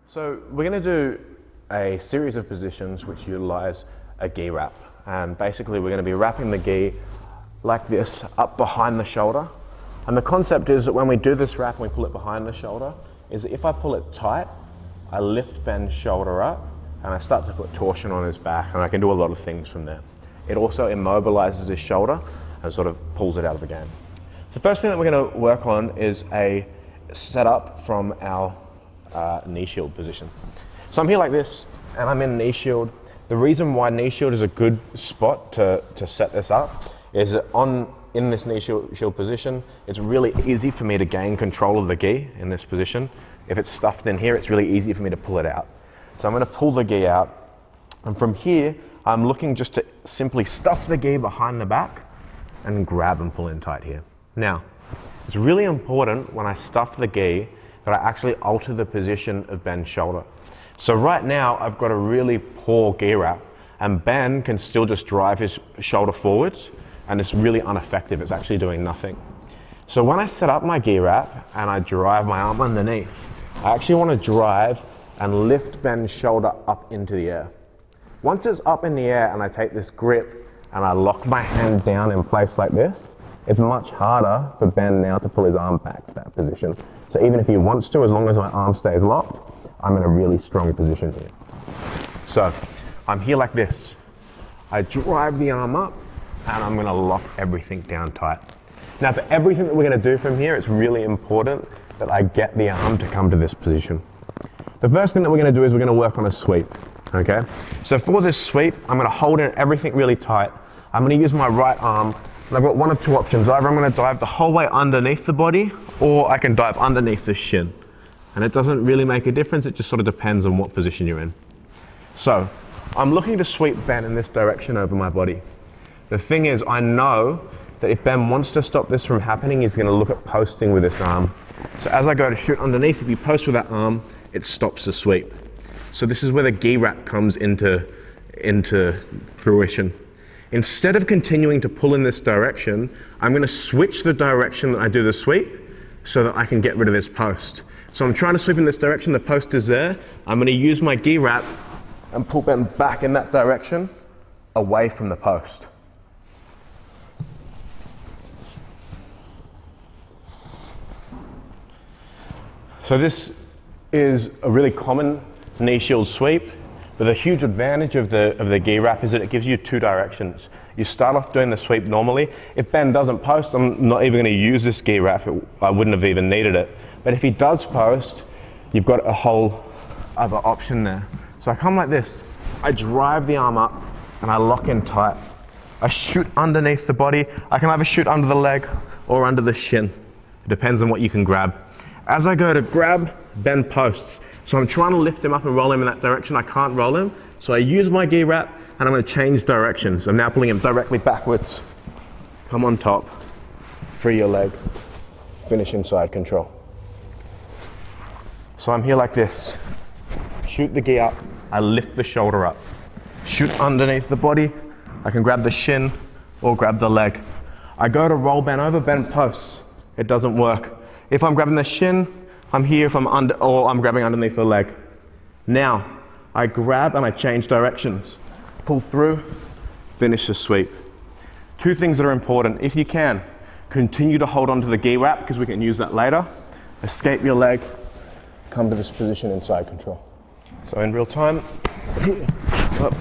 So we're going to do a series of positions which utilize a gi wrap. And basically we're going to be wrapping the gi like this up behind the shoulder. And the concept is that when we do this wrap and we pull it behind the shoulder, is that if I pull it tight, I lift Ben's shoulder up and I start to put torsion on his back, and I can do a lot of things from there. It also immobilizes his shoulder and sort of pulls it out of the game. The first thing that we're going to work on is a setup from our knee shield position. So I'm here like this and I'm in knee shield. The reason why knee shield is a good spot to set this up is that in this knee shield position, it's really easy for me to gain control of the gi in this position. If it's stuffed in here, it's really easy for me to pull it out. So I'm going to pull the gi out, and from here I'm looking just to simply stuff the gi behind the back and grab and pull in tight here. Now, it's really important when I stuff the gi that I actually alter the position of Ben's shoulder. So right now I've got a really poor gi wrap, and Ben can still just drive his shoulder forwards, and it's really ineffective. It's actually doing nothing. So when I set up my gi wrap and I drive my arm underneath, I actually want to drive and lift Ben's shoulder up into the air. Once it's up in the air and I take this grip and I lock my hand down in place like this, it's much harder for Ben now to pull his arm back to that position. So even if he wants to, as long as my arm stays locked, I'm in a really strong position here. So I'm here like this. I drive the arm up and I'm going to lock everything down tight. Now for everything that we're going to do from here, it's really important that I get the arm to come to this position. The first thing that we're going to do is we're going to work on a sweep. Okay? So for this sweep, I'm going to hold in everything really tight. I'm going to use my right arm. And I've got one of two options. Either I'm going to dive the whole way underneath the body, or I can dive underneath the shin. And it doesn't really make a difference, it just sort of depends on what position you're in. So, I'm looking to sweep Ben in this direction over my body. The thing is, I know that if Ben wants to stop this from happening, he's going to look at posting with this arm. So as I go to shoot underneath, if you post with that arm, it stops the sweep. So this is where the gi wrap comes into fruition. Instead of continuing to pull in this direction, I'm going to switch the direction that I do the sweep so that I can get rid of this post. So I'm trying to sweep in this direction, the post is there. I'm going to use my gi wrap and pull Ben back in that direction, away from the post. So this is a really common knee shield sweep. But the huge advantage of the gi wrap is that it gives you two directions. You start off doing the sweep normally. If Ben doesn't post, I'm not even going to use this gi wrap. I wouldn't have even needed it. But if he does post, you've got a whole other option there. So I come like this. I drive the arm up and I lock in tight. I shoot underneath the body. I can either shoot under the leg or under the shin. It depends on what you can grab. As I go to grab, Ben posts. So I'm trying to lift him up and roll him in that direction. I can't roll him. So I use my gi wrap and I'm going to change directions. I'm now pulling him directly backwards. Come on top. Free your leg. Finish inside control. So I'm here like this. Shoot the gi up. I lift the shoulder up. Shoot underneath the body. I can grab the shin or grab the leg. I go to roll Ben over. Ben posts. It doesn't work. If I'm grabbing the shin, I'm here. If I'm or I'm grabbing underneath the leg. Now, I grab and I change directions. Pull through, finish the sweep. Two things that are important. If you can, continue to hold on to the gi wrap because we can use that later. Escape your leg, come to this position inside control. So in real time, up.